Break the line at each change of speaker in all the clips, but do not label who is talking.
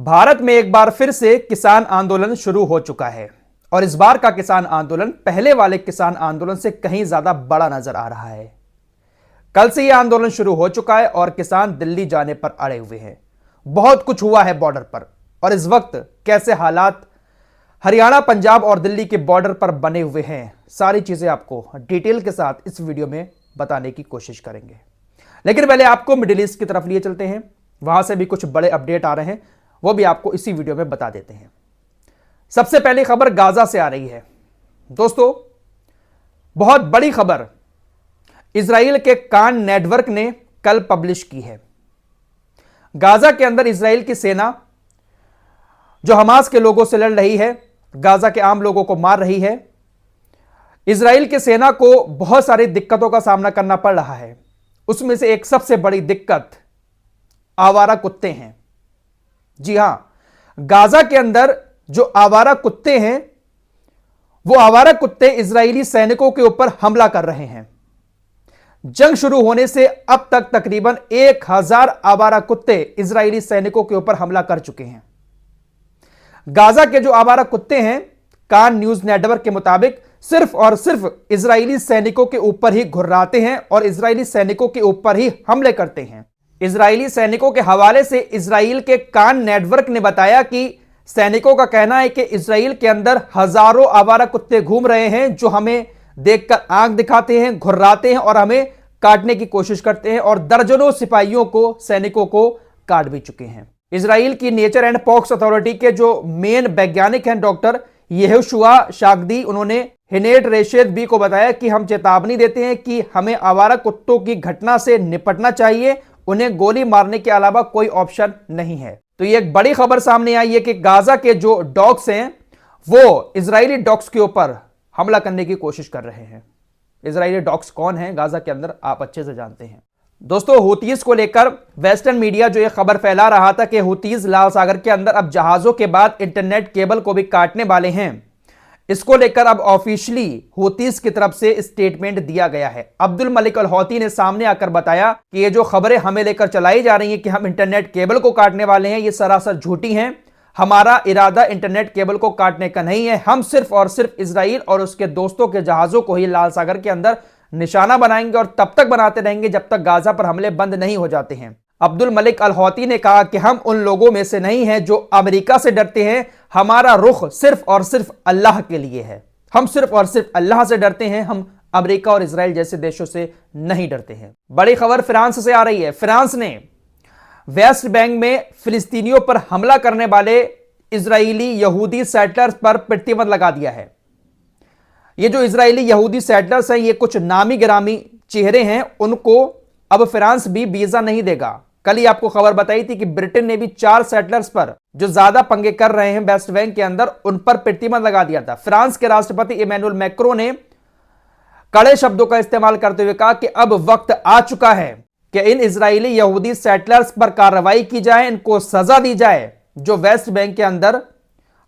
भारत में एक बार फिर से किसान आंदोलन शुरू हो चुका है और इस बार का किसान आंदोलन पहले वाले किसान आंदोलन से कहीं ज्यादा बड़ा नजर आ रहा है। कल से यह आंदोलन शुरू हो चुका है और किसान दिल्ली जाने पर अड़े हुए हैं। बहुत कुछ हुआ है बॉर्डर पर और इस वक्त कैसे हालात हरियाणा, पंजाब और दिल्ली के बॉर्डर पर बने हुए हैं, सारी चीजें आपको डिटेल के साथ इस वीडियो में बताने की कोशिश करेंगे। लेकिन पहले आपको मिडिल ईस्ट की तरफ लिए चलते हैं, वहां से भी कुछ बड़े अपडेट आ रहे हैं, वो भी आपको इसी वीडियो में बता देते हैं। सबसे पहली खबर गाजा से आ रही है। दोस्तों, बहुत बड़ी खबर इजराइल के कान नेटवर्क ने कल पब्लिश की है। गाजा के अंदर इजराइल की सेना जो हमास के लोगों से लड़ रही है, गाजा के आम लोगों को मार रही है। इजराइल की सेना को बहुत सारी दिक्कतों का सामना करना पड़ रहा है। उसमें से एक सबसे बड़ी दिक्कत आवारा कुत्ते हैं। जी हां, गाजा के अंदर जो आवारा कुत्ते हैं, वो आवारा कुत्ते इजरायली सैनिकों के ऊपर हमला कर रहे हैं। जंग शुरू होने से अब तक तकरीबन 1000 आवारा कुत्ते इजरायली सैनिकों के ऊपर हमला कर चुके हैं। गाजा के जो आवारा कुत्ते हैं, कान न्यूज नेटवर्क के मुताबिक सिर्फ और सिर्फ इजरायली सैनिकों के ऊपर ही घुर्राते हैं और इजरायली सैनिकों के ऊपर ही हमले करते हैं। इजरायली सैनिकों के हवाले से इजराइल के कान नेटवर्क ने बताया कि सैनिकों का कहना है कि इजराइल के अंदर हजारों आवारा कुत्ते घूम रहे हैं जो हमें देखकर आंख दिखाते हैं, घुर्राते हैं और हमें काटने की कोशिश करते हैं और दर्जनों सिपाहियों को, सैनिकों को काट भी चुके हैं। इजराइल की नेचर एंड पॉक्स अथॉरिटी के जो मेन वैज्ञानिक हैं, डॉक्टर यहोशुआ शागदी, उन्होंने हिनेट रेशेद बी को बताया कि हम चेतावनी देते हैं कि हमें आवारा कुत्तों की घटना से निपटना चाहिए, उन्हें गोली मारने के अलावा कोई ऑप्शन नहीं है। तो ये एक बड़ी खबर सामने आई है कि गाजा के जो डॉग्स हैं वो इजरायली डॉग्स के ऊपर हमला करने की कोशिश कर रहे हैं। इजरायली डॉग्स कौन हैं गाजा के अंदर, आप अच्छे से जानते हैं। दोस्तों, हूतीज को लेकर वेस्टर्न मीडिया जो ये खबर फैला रहा था कि हूतीज लाल सागर के अंदर अब जहाजों के बाद इंटरनेट केबल को भी काटने वाले हैं, इसको लेकर अब ऑफिशियली हूतीज की तरफ से स्टेटमेंट दिया गया है। अब्दुल मलिक अल हौती ने सामने आकर बताया कि ये जो खबरें हमें लेकर चलाई जा रही हैं कि हम इंटरनेट केबल को काटने वाले हैं, ये सरासर झूठी हैं। हमारा इरादा इंटरनेट केबल को काटने का नहीं है। हम सिर्फ और सिर्फ इजराइल और उसके दोस्तों के जहाजों को ही लाल सागर के अंदर निशाना बनाएंगे और तब तक बनाते रहेंगे जब तक गाजा पर हमले बंद नहीं हो जाते हैं। अब्दुल मलिक अल हौती ने कहा कि हम उन लोगों में से नहीं हैं जो अमेरिका से डरते हैं। हमारा रुख सिर्फ और सिर्फ अल्लाह के लिए है। हम सिर्फ और सिर्फ अल्लाह से डरते हैं, हम अमेरिका और इजराइल जैसे देशों से नहीं डरते हैं। बड़ी खबर फ्रांस से आ रही है। फ्रांस ने वेस्ट बैंक में फिलिस्तीनियों पर हमला करने वाले इजरायली यहूदी सेटलर्स पर प्रतिबंध लगा दिया है। ये जो इजरायली यहूदी सेटलर्स हैं, ये कुछ नामी गिरामी चेहरे हैं, उनको अब फ्रांस भी वीजा नहीं देगा। कल ही आपको खबर बताई थी कि ब्रिटेन ने भी 4 सेटलर्स पर जो ज्यादा पंगे कर रहे हैं वेस्ट बैंक के अंदर, उन पर प्रतिबंध लगा दिया था। फ्रांस के राष्ट्रपति इमैनुअल मैक्रो ने कड़े शब्दों का इस्तेमाल करते हुए कहा कि अब वक्त आ चुका है कि इन इजरायली यहूदी सेटलर्स पर कार्रवाई की जाए, इनको सजा दी जाए जो वेस्ट बैंक के अंदर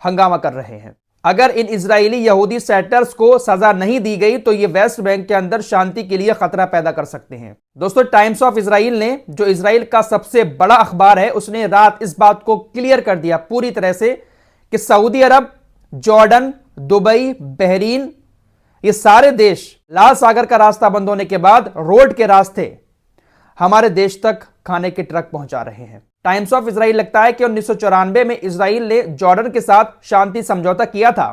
हंगामा कर रहे हैं। अगर इन इजरायली यहूदी सेटलर्स को सजा नहीं दी गई तो ये वेस्ट बैंक के अंदर शांति के लिए खतरा पैदा कर सकते हैं। दोस्तों, टाइम्स ऑफ इजराइल ने, जो इजराइल का सबसे बड़ा अखबार है, उसने रात इस बात को क्लियर कर दिया पूरी तरह से कि सऊदी अरब, जॉर्डन, दुबई, बहरीन, ये सारे देश लाल सागर का रास्ता बंद होने के बाद रोड के रास्ते हमारे देश तक खाने के ट्रक पहुंचा रहे हैं। टाइम्स ऑफ इजराइल लगता है कि 1994 में इजराइल ने जॉर्डन के साथ शांति समझौता किया था।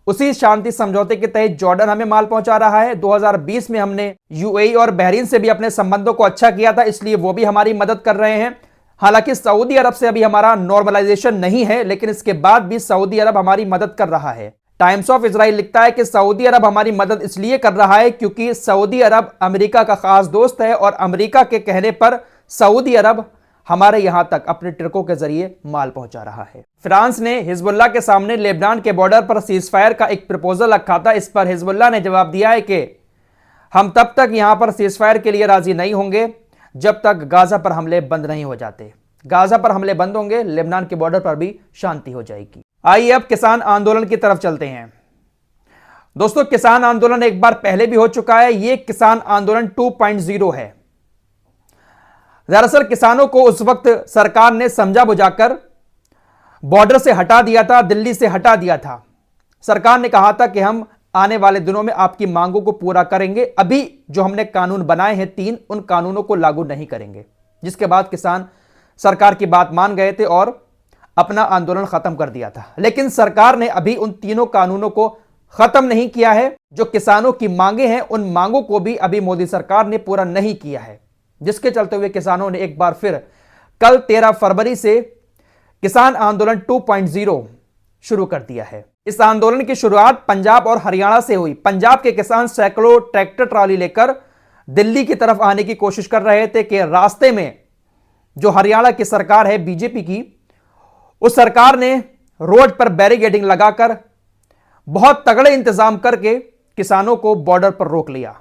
उसी शांति समझौते के तहत जॉर्डन हमें माल पहुंचा रहा है। 2020 में हमने यूएई और बहरीन से भी अपने संबंधों को अच्छा किया था, इसलिए वो भी हमारी मदद कर रहे हैं। हालांकि सऊदी अरब से अभी हमारा नॉर्मलाइजेशन नहीं है, लेकिन इसके बाद भी सऊदी अरब हमारी मदद कर रहा है। टाइम्स ऑफ इजराइल लिखता है कि सऊदी अरब हमारी मदद इसलिए कर रहा है क्योंकि सऊदी अरब अमेरिका का खास दोस्त है और अमेरिका के कहने पर सऊदी अरब हमारे यहां तक अपने ट्रकों के जरिए माल पहुंचा रहा है। फ्रांस ने हिजबुल्लाह के सामने लेबनान के बॉर्डर पर सीजफायर का एक प्रपोजल रखा था। इस पर हिजबुल्लाह ने जवाब दिया है कि हम तब तक यहां पर सीजफायर के लिए राजी नहीं होंगे जब तक गाजा पर हमले बंद नहीं हो जाते। गाजा पर हमले बंद होंगे, लेबनान के बॉर्डर पर भी शांति हो जाएगी। आइए अब किसान आंदोलन की तरफ चलते हैं। दोस्तों, किसान आंदोलन एक बार पहले भी हो चुका है। यह किसान आंदोलन 2.0 है। दरअसल किसानों को उस वक्त सरकार ने समझा बुझाकर बॉर्डर से हटा दिया था, दिल्ली से हटा दिया था। सरकार ने कहा था कि हम आने वाले दिनों में आपकी मांगों को पूरा करेंगे। अभी जो हमने कानून बनाए हैं 3, उन कानूनों को लागू नहीं करेंगे। जिसके बाद किसान सरकार की बात मान गए थे और अपना आंदोलन खत्म कर दिया था। लेकिन सरकार ने अभी उन तीनों कानूनों को खत्म नहीं किया है। जो किसानों की मांगे हैं, उन मांगों को भी अभी मोदी सरकार ने पूरा नहीं किया है, जिसके चलते हुए किसानों ने एक बार फिर कल 13 फरवरी से किसान आंदोलन 2.0 शुरू कर दिया है। इस आंदोलन की शुरुआत पंजाब और हरियाणा से हुई। पंजाब के किसान सैकड़ों ट्रैक्टर ट्रॉली लेकर दिल्ली की तरफ आने की कोशिश कर रहे थे कि रास्ते में जो हरियाणा की सरकार है बीजेपी की, उस सरकार ने रोड पर बैरिकेडिंग लगाकर बहुत तगड़े इंतजाम करके किसानों को बॉर्डर पर रोक लिया।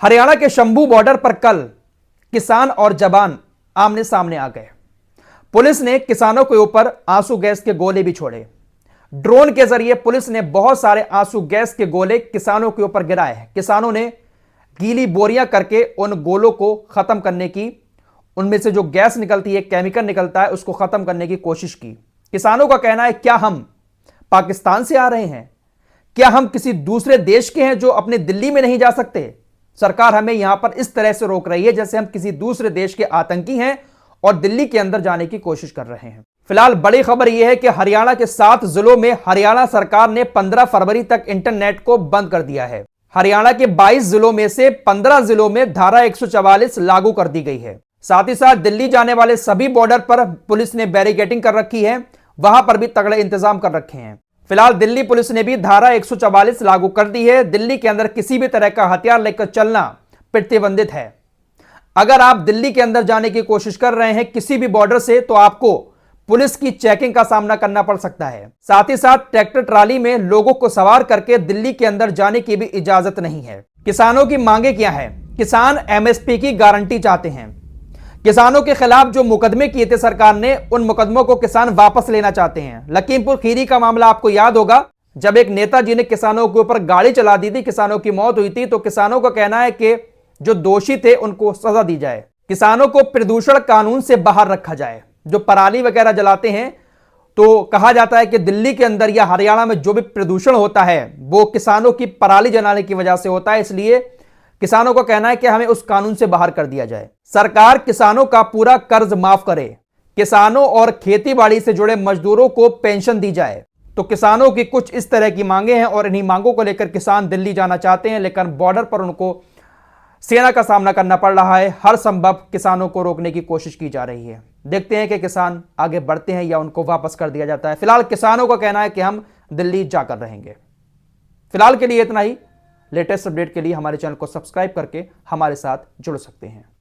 हरियाणा के शंभू बॉर्डर पर कल किसान और जवान आमने सामने आ गए। पुलिस ने किसानों के ऊपर आंसू गैस के गोले भी छोड़े। ड्रोन के जरिए पुलिस ने बहुत सारे आंसू गैस के गोले किसानों के ऊपर गिराए हैं। किसानों ने गीली बोरियां करके उन गोलों को खत्म करने की, उनमें से जो गैस निकलती है, केमिकल निकलता है, उसको खत्म करने की कोशिश की। किसानों का कहना है, क्या हम पाकिस्तान से आ रहे हैं? क्या हम किसी दूसरे देश के हैं जो अपने दिल्ली में नहीं जा सकते? सरकार हमें यहां पर इस तरह से रोक रही है जैसे हम किसी दूसरे देश के आतंकी हैं और दिल्ली के अंदर जाने की कोशिश कर रहे हैं। फिलहाल बड़ी खबर यह है कि हरियाणा के 7 जिलों में हरियाणा सरकार ने 15 फरवरी तक इंटरनेट को बंद कर दिया है। हरियाणा के 22 जिलों में से 15 जिलों में धारा 144 लागू कर दी गई है। साथ ही साथ दिल्ली जाने वाले सभी बॉर्डर पर पुलिस ने बैरिकेडिंग कर रखी है, वहां पर भी तगड़े इंतजाम कर रखे हैं। फिलहाल दिल्ली पुलिस ने भी धारा 144 लागू कर दी है। दिल्ली के अंदर किसी भी तरह का हथियार लेकर चलना प्रतिबंधित है। अगर आप दिल्ली के अंदर जाने की कोशिश कर रहे हैं किसी भी बॉर्डर से, तो आपको पुलिस की चेकिंग का सामना करना पड़ सकता है। साथ ही साथ ट्रैक्टर ट्राली में लोगों को सवार करके दिल्ली के अंदर जाने की भी इजाजत नहीं है। किसानों की मांगे क्या है? किसान एमएसपी की गारंटी चाहते हैं। किसानों के खिलाफ जो मुकदमे किए थे सरकार ने, उन मुकदमों को किसान वापस लेना चाहते हैं। लखीमपुर खीरी का मामला आपको याद होगा, जब एक नेताजी ने किसानों के ऊपर गाड़ी चला दी थी, किसानों की मौत हुई थी, तो किसानों का कहना है कि जो दोषी थे उनको सजा दी जाए, किसानों को प्रदूषण कानून से बाहर रखा जाए। जो पराली वगैरह जलाते हैं, तो कहा जाता है कि दिल्ली के अंदर या हरियाणा में जो भी प्रदूषण होता है वो किसानों की पराली जलाने की वजह से होता है। इसलिए किसानों का कहना है कि हमें उस कानून से बाहर कर दिया जाए। सरकार किसानों का पूरा कर्ज माफ करे, किसानों और खेतीबाड़ी से जुड़े मजदूरों को पेंशन दी जाए। तो किसानों की कुछ इस तरह की मांगे हैं और इन्हीं मांगों को लेकर किसान दिल्ली जाना चाहते हैं, लेकिन बॉर्डर पर उनको सेना का सामना करना पड़ रहा है। हर संभव किसानों को रोकने की कोशिश की जा रही है। देखते हैं कि किसान आगे बढ़ते हैं या उनको वापस कर दिया जाता है। फिलहाल किसानों का कहना है कि हम दिल्ली जाकर रहेंगे। फिलहाल के लिए इतना ही। लेटेस्ट अपडेट के लिए हमारे चैनल को सब्सक्राइब करके हमारे साथ जुड़ सकते हैं।